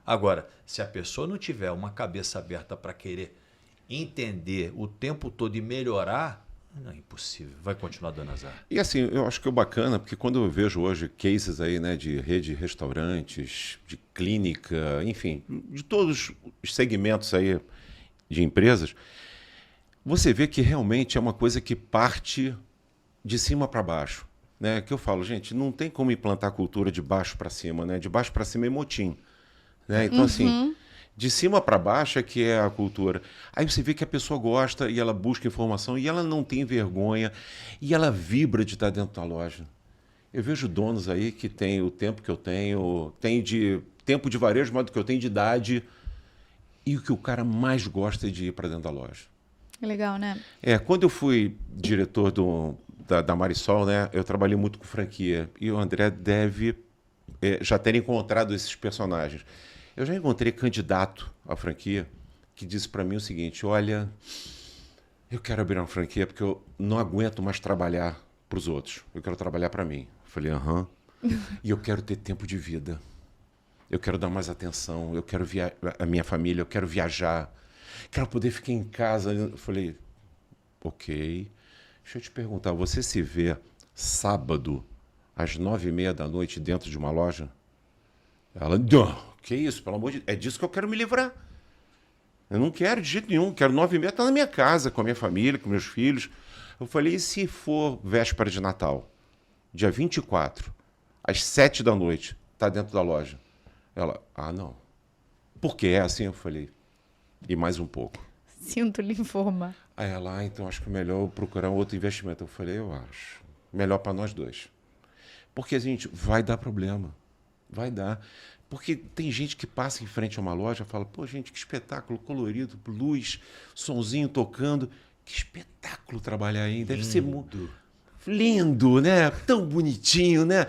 Agora, se a pessoa não tiver uma cabeça aberta para querer entender o tempo todo e melhorar, não é impossível. Vai continuar dando azar. E assim, eu acho que é bacana, porque quando eu vejo hoje cases aí, né, de rede de restaurantes, de clínica, enfim, de todos os segmentos aí de empresas, você vê que realmente é uma coisa que parte de cima para baixo, né? Que eu falo, gente, não tem como implantar a cultura de baixo para cima, né? De baixo para cima é motim, né? Então assim, de cima para baixo é que é a cultura. Aí você vê que a pessoa gosta e ela busca informação e ela não tem vergonha e ela vibra de estar dentro da loja. Eu vejo donos aí que têm o tempo que eu tenho, tem de tempo de varejo mais do que eu tenho de idade, e o que o cara mais gosta é de ir para dentro da loja. Legal, né? Quando eu fui diretor da Marisol, né, eu trabalhei muito com franquia. E o André deve já ter encontrado esses personagens. Eu já encontrei candidato à franquia que disse para mim o seguinte: olha, eu quero abrir uma franquia porque eu não aguento mais trabalhar para os outros. Eu quero trabalhar para mim. Eu falei, aham. E eu quero ter tempo de vida. Eu quero dar mais atenção. Eu quero a minha família, eu quero viajar. Quero poder ficar em casa. Eu falei, ok. Deixa eu te perguntar, você se vê sábado às 9h30 da noite dentro de uma loja? Ela, não, que isso, pelo amor de Deus, é disso que eu quero me livrar. Eu não quero de jeito nenhum, quero 9h30 estar na minha casa, com a minha família, com meus filhos. Eu falei, e se for véspera de Natal, dia 24, às 7 da noite, está dentro da loja? Ela, não. Por que é assim? Eu falei, e mais um pouco. Sinto lhe informar. Aí ela, então acho que é melhor eu procurar um outro investimento. Eu falei, eu acho. Melhor para nós dois. Porque, gente, vai dar problema. Vai dar. Porque tem gente que passa em frente a uma loja e fala, pô, gente, que espetáculo colorido, luz, sonzinho tocando. Que espetáculo trabalhar aí. Deve ser muito lindo, né? Tão bonitinho, né?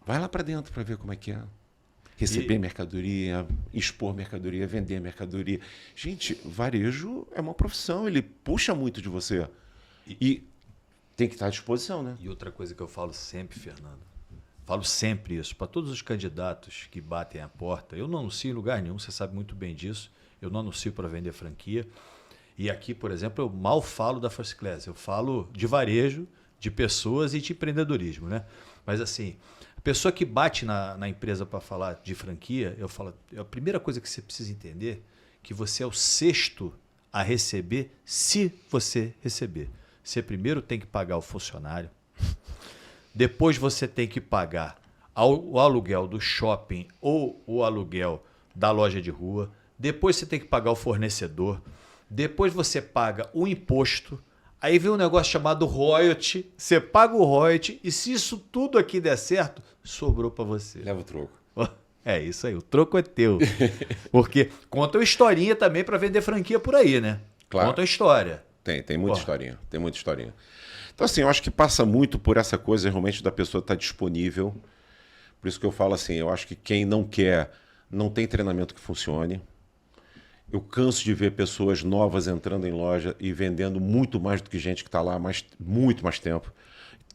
Vai lá para dentro para ver como é que é. Receber mercadoria, expor mercadoria, vender mercadoria. Gente, varejo é uma profissão, ele puxa muito de você. E Tem que estar à disposição, né? E outra coisa que eu falo sempre, Fernando, falo sempre isso, para todos os candidatos que batem a porta, eu não anuncio em lugar nenhum, você sabe muito bem disso, eu não anuncio para vender franquia. E aqui, por exemplo, eu mal falo da First Class, eu falo de varejo, de pessoas e de empreendedorismo, né? Mas assim, a pessoa que bate na empresa para falar de franquia, eu falo, a primeira coisa que você precisa entender é que você é o sexto a receber, se você receber. Você primeiro tem que pagar o funcionário, depois você tem que pagar o aluguel do shopping ou o aluguel da loja de rua, depois você tem que pagar o fornecedor, depois você paga o imposto, aí vem um negócio chamado royalty, você paga o royalty e se isso tudo aqui der certo, sobrou para você. Leva o troco. É isso aí, o troco é teu. Porque conta uma historinha também para vender franquia por aí, né? Claro. Conta uma história. Tem muita historinha, tem muita historinha. Então assim, eu acho que passa muito por essa coisa realmente da pessoa estar disponível. Por isso que eu falo assim, eu acho que quem não quer, não tem treinamento que funcione. Eu canso de ver pessoas novas entrando em loja e vendendo muito mais do que gente que está lá muito mais tempo,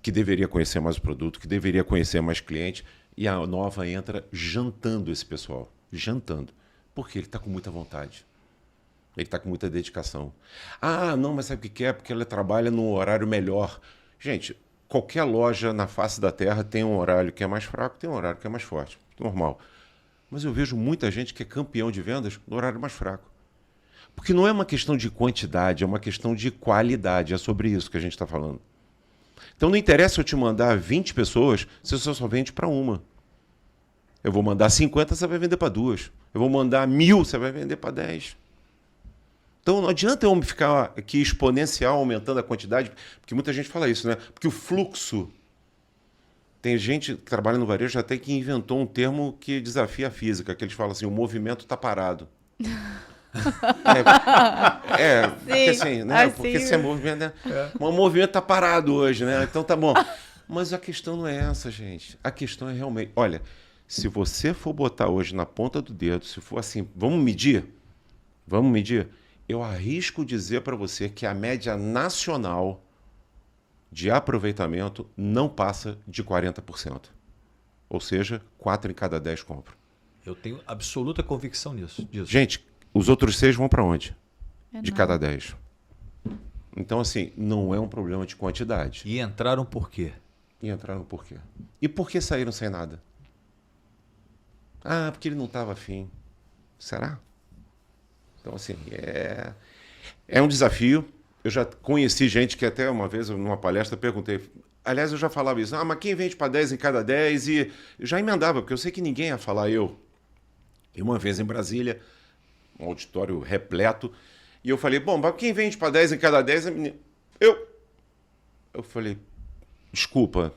que deveria conhecer mais o produto, que deveria conhecer mais cliente, e a nova entra jantando esse pessoal, jantando, porque ele está com muita vontade, ele está com muita dedicação. Ah, não, mas sabe o que é? Porque ela trabalha num horário melhor. Gente, qualquer loja na face da terra tem um horário que é mais fraco, tem um horário que é mais forte, normal. Mas eu vejo muita gente que é campeão de vendas no horário mais fraco. Porque não é uma questão de quantidade, é uma questão de qualidade. É sobre isso que a gente está falando. Então não interessa eu te mandar 20 pessoas se você só vende para uma. Eu vou mandar 50, você vai vender para 2. Eu vou mandar 1000, você vai vender para 10. Então não adianta eu ficar aqui exponencial, aumentando a quantidade, porque muita gente fala isso, né? Porque o fluxo... Tem gente que trabalha no varejo até que inventou um termo que desafia a física, que eles falam assim, o movimento está parado. Porque assim, né? Assim, porque se é movimento, né? O movimento está parado hoje, né? Então tá bom. Mas a questão não é essa, gente. A questão é realmente, olha, se você for botar hoje na ponta do dedo, se for assim, vamos medir, eu arrisco dizer para você que a média nacional de aproveitamento não passa de 40%. Ou seja, 4 em cada 10 compram. Eu tenho absoluta convicção disso. Gente, os outros 6 vão para onde? É De não. cada 10. Então, assim, não é um problema de quantidade. E entraram por quê? E entraram por quê? E por que saíram sem nada? Ah, porque ele não estava afim. Será? Então, assim, é um desafio. Eu já conheci gente que até uma vez, numa palestra, perguntei... Aliás, eu já falava isso. Ah, mas quem vende para 10 em cada 10? E eu já emendava, porque eu sei que ninguém ia falar eu. E uma vez em Brasília, um auditório repleto, e eu falei, bom, mas quem vende para 10 em cada 10? Eu falei, desculpa,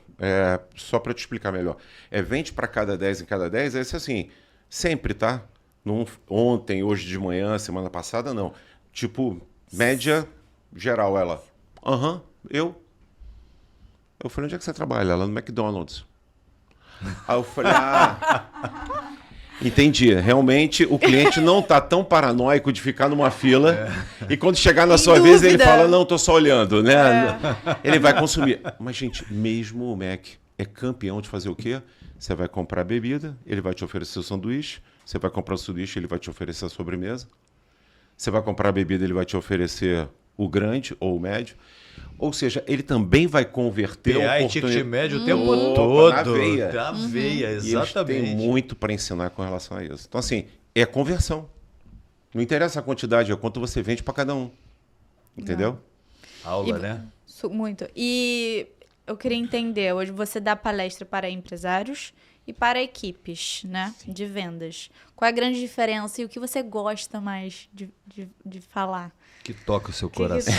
só para te explicar melhor. Vende para cada 10 em cada 10? É assim, sempre, tá? Não, ontem, hoje de manhã, semana passada, não. Tipo, média... geral, ela. Eu falei, onde é que você trabalha? Ela no McDonald's. Aí eu falei, entendi. Realmente o cliente não está tão paranoico de ficar numa fila e quando chegar na sua vez ele fala, não, estou só olhando, né? Ele vai consumir. Mas, gente, mesmo o Mac é campeão de fazer o quê? Você vai comprar bebida, ele vai te oferecer o sanduíche, você vai comprar o sanduíche, ele vai te oferecer a sobremesa, você vai comprar a bebida, ele vai te oferecer o grande ou o médio. Ou seja, ele também vai converter PA a e ticket médio o tempo Opa, todo. na veia. Na veia, E eles exatamente. têm muito para ensinar com relação a isso. Então, assim, é conversão. Não interessa a quantidade, é quanto você vende para cada um. Entendeu? Aula, né? Muito. E eu queria entender, hoje você dá palestra para empresários e para equipes, né, de vendas. Qual é a grande diferença e o que você gosta mais de falar? Que toca o seu coração.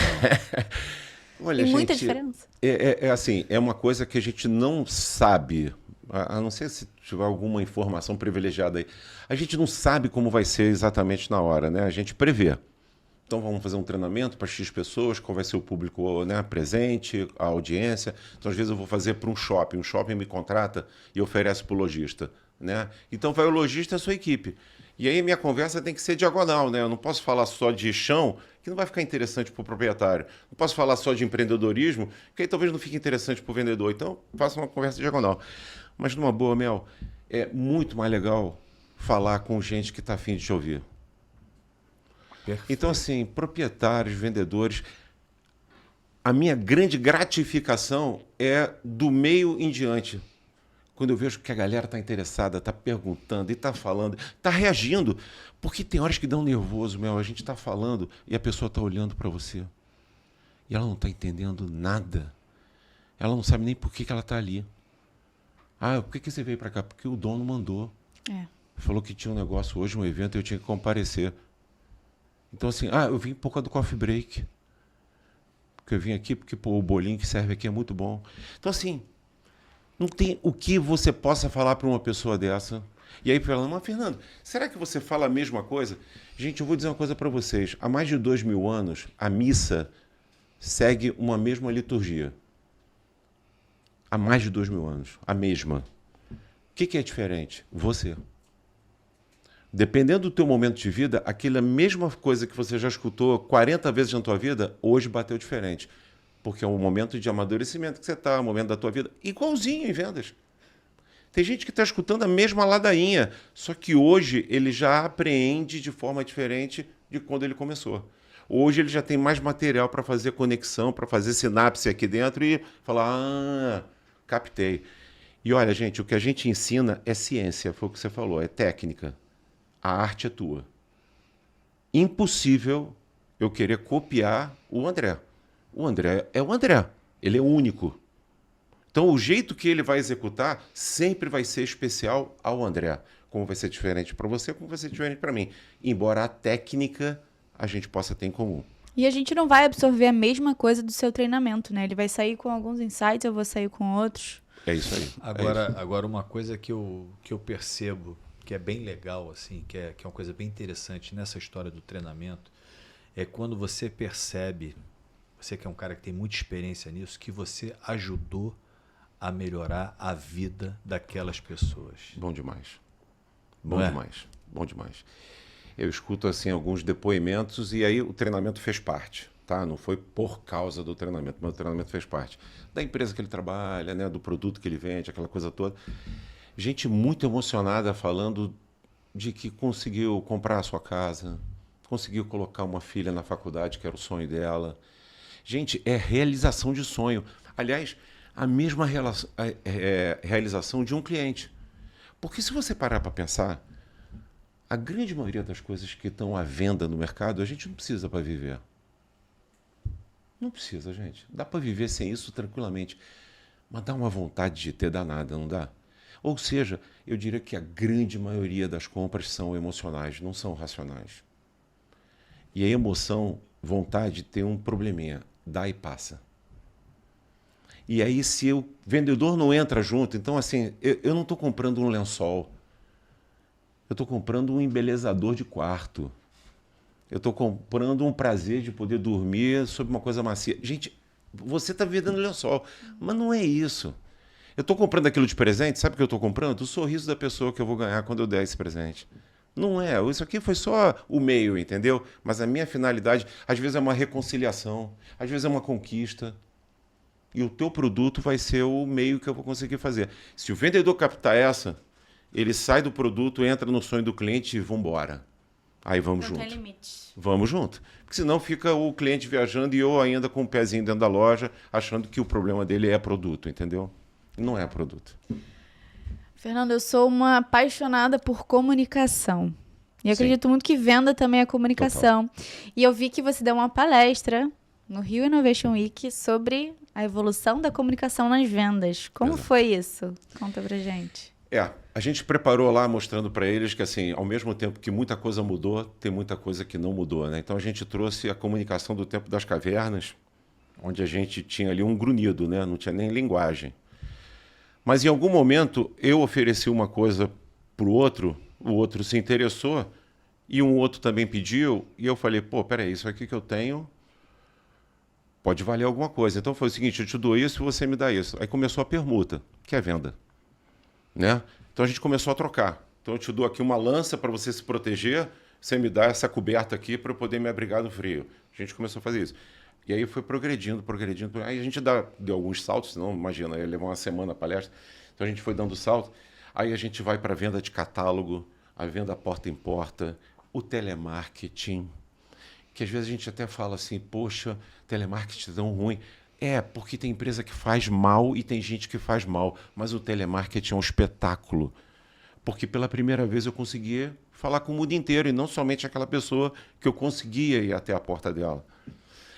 Olha, Tem muita gente, diferença. Assim, é uma coisa que a gente não sabe, a não ser se tiver alguma informação privilegiada aí, a gente não sabe como vai ser exatamente na hora, né? A gente prevê. Então vamos fazer um treinamento para X pessoas, qual vai ser o público, né, presente, a audiência. Então às vezes eu vou fazer para um shopping me contrata e oferece para o lojista, né? Então vai o lojista e a sua equipe. E aí minha conversa tem que ser diagonal, né? Eu não posso falar só de chão, que não vai ficar interessante para o proprietário. Não posso falar só de empreendedorismo, que aí talvez não fique interessante para o vendedor. Então, faça uma conversa diagonal. Mas numa boa, Mel, é muito mais legal falar com gente que está afim de te ouvir. Perfeito. Então, assim, proprietários, vendedores, a minha grande gratificação é do meio em diante. Quando eu vejo que a galera está interessada, está perguntando e está falando, está reagindo. Porque tem horas que dá um nervoso, Mel. A gente está falando e a pessoa está olhando para você. E ela não está entendendo nada. Ela não sabe nem por que ela está ali. Ah, por que você veio para cá? Porque o dono mandou. Falou que tinha um negócio hoje, um evento, e eu tinha que comparecer. Então, assim, eu vim por causa do coffee break. Porque eu vim aqui porque o bolinho que serve aqui é muito bom. Então, assim, não tem o que você possa falar para uma pessoa dessa. E aí, mas Fernando, será que você fala a mesma coisa? Gente, eu vou dizer uma coisa para vocês. Há mais de 2000 anos, a missa segue uma mesma liturgia. Há mais de 2000 anos, a mesma. O que é diferente? Você. Dependendo do teu momento de vida, aquela mesma coisa que você já escutou 40 vezes na tua vida, hoje bateu diferente. Porque é um momento de amadurecimento que você está, um momento da tua vida, igualzinho em vendas. Tem gente que está escutando a mesma ladainha, só que hoje ele já apreende de forma diferente de quando ele começou. Hoje ele já tem mais material para fazer conexão, para fazer sinapse aqui dentro e falar, captei. E olha, gente, o que a gente ensina é ciência, foi o que você falou, é técnica. A arte é tua. Impossível eu querer copiar o André. O André é o André. Ele é único. Então, o jeito que ele vai executar sempre vai ser especial ao André. Como vai ser diferente para você, como vai ser diferente para mim. Embora a técnica a gente possa ter em comum. E a gente não vai absorver a mesma coisa do seu treinamento, né? Ele vai sair com alguns insights, eu vou sair com outros. É isso aí. Agora uma coisa que eu percebo que é bem legal, assim, que é uma coisa bem interessante nessa história do treinamento, é quando você percebe, você que é um cara que tem muita experiência nisso, que você ajudou a melhorar a vida daquelas pessoas. Bom demais. Bom demais. Bom demais. Eu escuto assim alguns depoimentos e aí o treinamento fez parte, tá? Não foi por causa do treinamento, mas o treinamento fez parte da empresa que ele trabalha, né? Do produto que ele vende, aquela coisa toda. Gente muito emocionada falando de que conseguiu comprar a sua casa, conseguiu colocar uma filha na faculdade, que era o sonho dela. Gente, é realização de sonho. Aliás, a mesma realização de um cliente. Porque se você parar para pensar, a grande maioria das coisas que estão à venda no mercado, a gente não precisa para viver. Não precisa, gente. Dá para viver sem isso tranquilamente. Mas dá uma vontade de ter danada, não dá? Ou seja, eu diria que a grande maioria das compras são emocionais, não são racionais. E a emoção, vontade, tem um probleminha. Dá e passa. E aí, se o vendedor não entra junto, então assim, eu não estou comprando um lençol. Eu estou comprando um embelezador de quarto. Eu estou comprando um prazer de poder dormir sobre uma coisa macia. Gente, você está vendendo lençol, mas não é isso. Eu estou comprando aquilo de presente, sabe o que eu estou comprando? O sorriso da pessoa que eu vou ganhar quando eu der esse presente. Não é, isso aqui foi só o meio, entendeu? Mas a minha finalidade, às vezes é uma reconciliação, às vezes é uma conquista. E o teu produto vai ser o meio que eu vou conseguir fazer. Se o vendedor captar essa, ele sai do produto, entra no sonho do cliente e vamos embora. Aí vamos junto. Não tem limite. Vamos junto. Porque senão fica o cliente viajando e eu ainda com o pezinho dentro da loja, achando que o problema dele é produto, entendeu? Não é produto. Fernando, eu sou uma apaixonada por comunicação. E acredito muito que venda também é comunicação. Total. E eu vi que você deu uma palestra no Rio Innovation Week sobre a evolução da comunicação nas vendas. Como foi isso? Conta pra gente. A gente preparou lá mostrando para eles que, assim, ao mesmo tempo que muita coisa mudou, tem muita coisa que não mudou, né? Então a gente trouxe a comunicação do tempo das cavernas, onde a gente tinha ali um grunhido, né? Não tinha nem linguagem. Mas em algum momento eu ofereci uma coisa para o outro se interessou e um outro também pediu e eu falei, peraí, isso aqui que eu tenho pode valer alguma coisa. Então foi o seguinte, eu te dou isso e você me dá isso. Aí começou a permuta, que é a venda, né? Então a gente começou a trocar. Então eu te dou aqui uma lança para você se proteger, você me dá essa coberta aqui para eu poder me abrigar do frio. A gente começou a fazer isso. E aí foi progredindo. Aí a gente deu alguns saltos, senão, imagina, ia levar uma semana a palestra. Então a gente foi dando salto. Aí a gente vai para a venda de catálogo, a venda porta em porta, o telemarketing, que às vezes a gente até fala assim, poxa, telemarketing é tão ruim. Porque tem empresa que faz mal e tem gente que faz mal, mas o telemarketing é um espetáculo. Porque pela primeira vez eu conseguia falar com o mundo inteiro e não somente aquela pessoa que eu conseguia ir até a porta dela.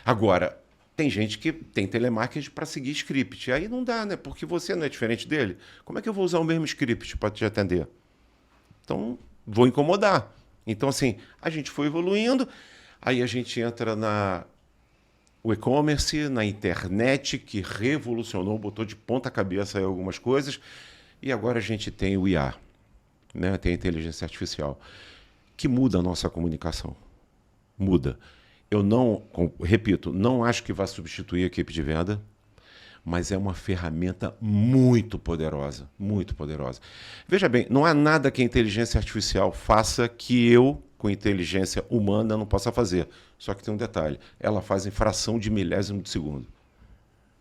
Agora, tem gente que tem telemarketing para seguir script. Aí não dá, né? Porque você não é diferente dele. Como é que eu vou usar o mesmo script para te atender? Então, vou incomodar. Então, assim, a gente foi evoluindo. Aí a gente entra o e-commerce, na internet, que revolucionou, botou de ponta cabeça aí algumas coisas. E agora a gente tem o IA, né? Tem a inteligência artificial, que muda a nossa comunicação. Muda. Eu repito, não acho que vai substituir a equipe de venda, mas é uma ferramenta muito poderosa, muito poderosa. Veja bem, não há nada que a inteligência artificial faça que eu, com inteligência humana, não possa fazer. Só que tem um detalhe, ela faz em fração de milésimo de segundo.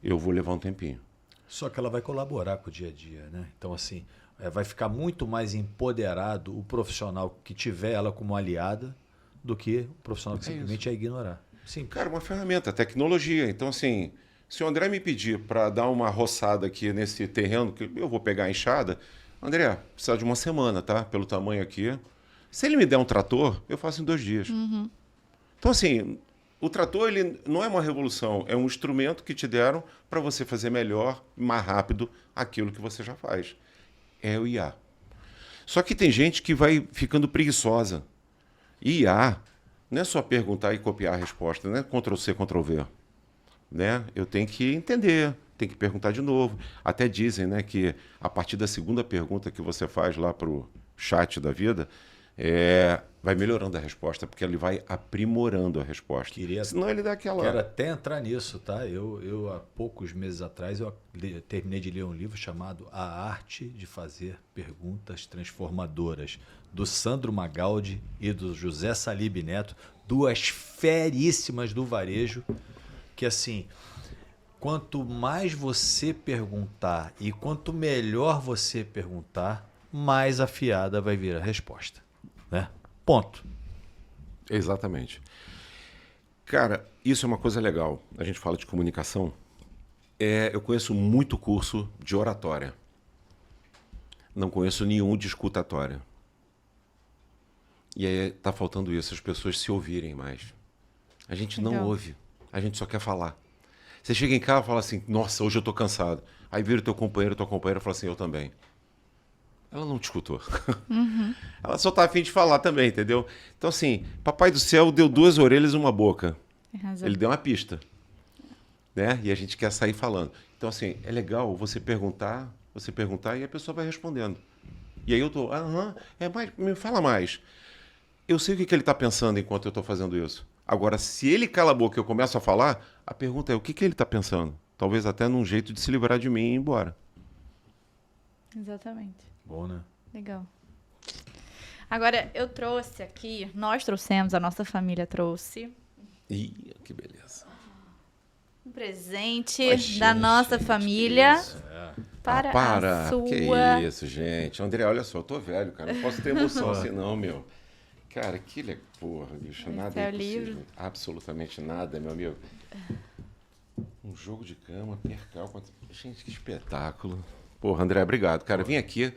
Eu vou levar um tempinho. Só que ela vai colaborar com o dia a dia, né? Então, assim, vai ficar muito mais empoderado o profissional que tiver ela como aliada do que o profissional que simplesmente ia ignorar. Simples. Cara, uma ferramenta, tecnologia. Então, assim, se o André me pedir para dar uma roçada aqui nesse terreno, que eu vou pegar a enxada, André, precisa de uma semana, tá? Pelo tamanho aqui. Se ele me der um trator, eu faço em 2 dias. Uhum. Então, assim, o trator ele não é uma revolução, é um instrumento que te deram para você fazer melhor, mais rápido, aquilo que você já faz. É o IA. Só que tem gente que vai ficando preguiçosa. IA não é só perguntar e copiar a resposta, né? Ctrl+C, Ctrl+V. Né? Eu tenho que entender, tenho que perguntar de novo. Até dizem, né, que a partir da segunda pergunta que você faz lá para o chat da vida, vai melhorando a resposta, porque ele vai aprimorando a resposta. Senão ele dá aquela... Quero até entrar nisso, tá? Eu há poucos meses atrás, eu terminei de ler um livro chamado A Arte de Fazer Perguntas Transformadoras, do Sandro Magaldi e do José Salib Neto, 2 feríssimas do varejo, que assim, quanto mais você perguntar e quanto melhor você perguntar, mais afiada vai vir a resposta. Né? Ponto. Exatamente. Cara, isso é uma coisa legal. A gente fala de comunicação. Eu conheço muito curso de oratória. Não conheço nenhum de escutatória. E aí tá faltando isso, as pessoas se ouvirem mais. A gente não ouve, a gente só quer falar. Você chega em casa e fala assim, nossa, hoje eu tô cansado. Aí vira o teu companheiro, tua companheira e fala assim, eu também. Ela não te escutou. Uhum. Ela só tá a fim de falar também, entendeu? Então, assim, Papai do Céu deu 2 orelhas e uma boca. Ele deu uma pista. Né? E a gente quer sair falando. Então, assim, é legal você perguntar e a pessoa vai respondendo. E aí eu tô, me fala mais. Eu sei o que ele está pensando enquanto eu estou fazendo isso. Agora, se ele cala a boca e eu começo a falar, a pergunta é o que ele está pensando? Talvez até num jeito de se livrar de mim e ir embora. Exatamente. Bom, né? Legal. Agora, eu trouxe aqui, nós trouxemos, a nossa família trouxe. Ih, que beleza. Um presente da nossa família para a sua... Que isso, gente. André, olha só, eu tô velho, cara. Não posso ter emoção assim não, meu. Cara, que legal. Porra, bicho, nada é impossível. Livro. Absolutamente nada, meu amigo. Um jogo de cama, percal. Gente, que espetáculo. Porra, André, obrigado. Cara, vim aqui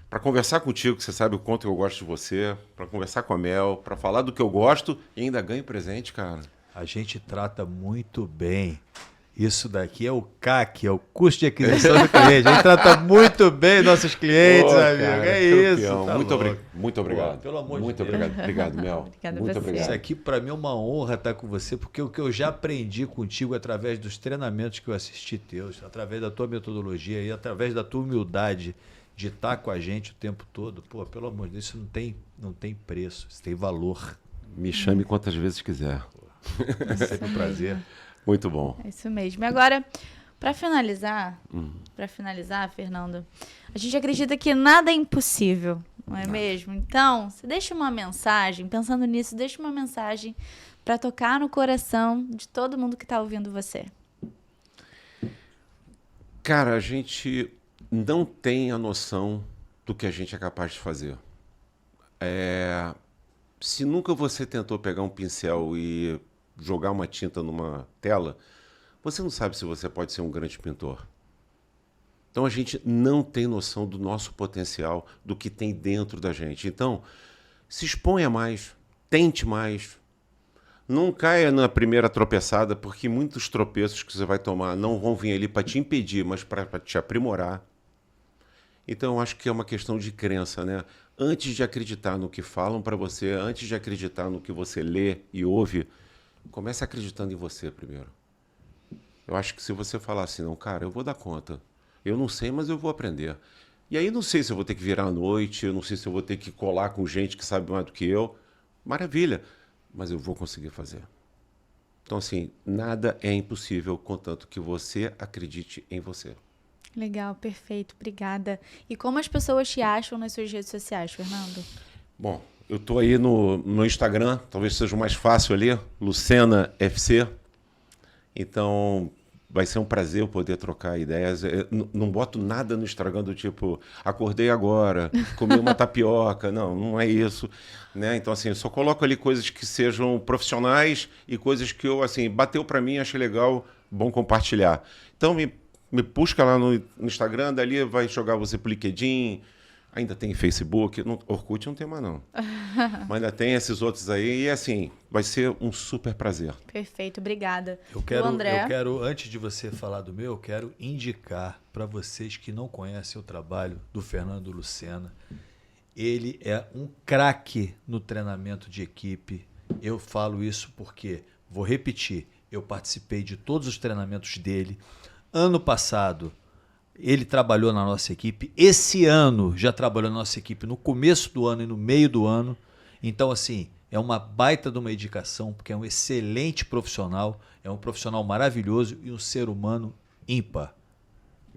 para conversar contigo, que você sabe o quanto eu gosto de você, para conversar com a Mel, para falar do que eu gosto e ainda ganho presente, cara. A gente trata muito bem. Isso daqui é o CAC, é o custo de aquisição do cliente. A gente trata muito bem nossos clientes, amigo. Cara, é isso. Tá muito obrigado. Pô, pelo amor de Deus. Obrigado, Mel. Muito obrigado. Isso aqui, para mim, é uma honra estar com você, porque o que eu já aprendi contigo através dos treinamentos que eu assisti teus, através da tua metodologia e através da tua humildade de estar com a gente o tempo todo, pô, pelo amor de Deus, isso não tem preço, isso tem valor. Me chame quantas vezes quiser. É sempre um prazer. Muito bom. É isso mesmo. E agora, para finalizar, Fernando, a gente acredita que nada é impossível. não é mesmo? Então, você deixa uma mensagem, pensando nisso, deixa uma mensagem para tocar no coração de todo mundo que está ouvindo você. Cara, a gente não tem a noção do que a gente é capaz de fazer. Se nunca você tentou pegar um pincel e jogar uma tinta numa tela, você não sabe se você pode ser um grande pintor. Então a gente não tem noção do nosso potencial, do que tem dentro da gente. Então, se exponha mais, tente mais. Não caia na primeira tropeçada, porque muitos tropeços que você vai tomar não vão vir ali para te impedir, mas para te aprimorar. Então, eu acho que é uma questão de crença, né? Antes de acreditar no que falam para você, antes de acreditar no que você lê e ouve, comece acreditando em você primeiro. Eu acho que se você falar assim, não, cara, eu vou dar conta. Eu não sei, mas eu vou aprender. E aí não sei se eu vou ter que virar à noite, eu não sei se eu vou ter que colar com gente que sabe mais do que eu. Maravilha, mas eu vou conseguir fazer. Então, assim, nada é impossível, contanto que você acredite em você. Legal, perfeito, obrigada. E como as pessoas te acham nas suas redes sociais, Fernando? Bom, eu estou aí no Instagram, talvez seja o mais fácil ali, Lucena FC. Então, vai ser um prazer eu poder trocar ideias. Eu não boto nada no Instagram do tipo, acordei agora, comi uma tapioca. Não, não é isso. Né? Então, assim, eu só coloco ali coisas que sejam profissionais e coisas que eu, assim, bateu para mim, achei legal, bom compartilhar. Então, me busca lá no Instagram, dali vai jogar você pro LinkedIn, ainda tem Facebook, Orkut não tem mais não. Mas ainda tem esses outros aí e assim, vai ser um super prazer. Perfeito, obrigada. Eu quero, antes de você falar do meu, eu quero indicar para vocês que não conhecem o trabalho do Fernando Lucena. Ele é um craque no treinamento de equipe. Eu falo isso porque, vou repetir, eu participei de todos os treinamentos dele. Ano passado, ele trabalhou na nossa equipe. Esse ano, já trabalhou na nossa equipe no começo do ano e no meio do ano. Então, assim, é uma baita de uma dedicação, porque é um excelente profissional, é um profissional maravilhoso e um ser humano ímpar.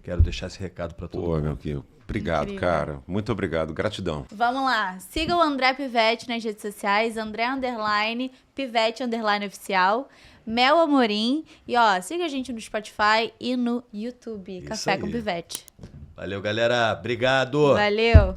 Quero deixar esse recado para todo mundo. Pô, meu querido. Obrigado, incrível. Cara. Muito obrigado. Gratidão. Vamos lá. Siga o André Pivete nas redes sociais. André _ Pivete _ oficial. Mel Amorim. E ó, siga a gente no Spotify e no YouTube. Isso Café aí. com Pivete. Valeu, galera. Obrigado. Valeu.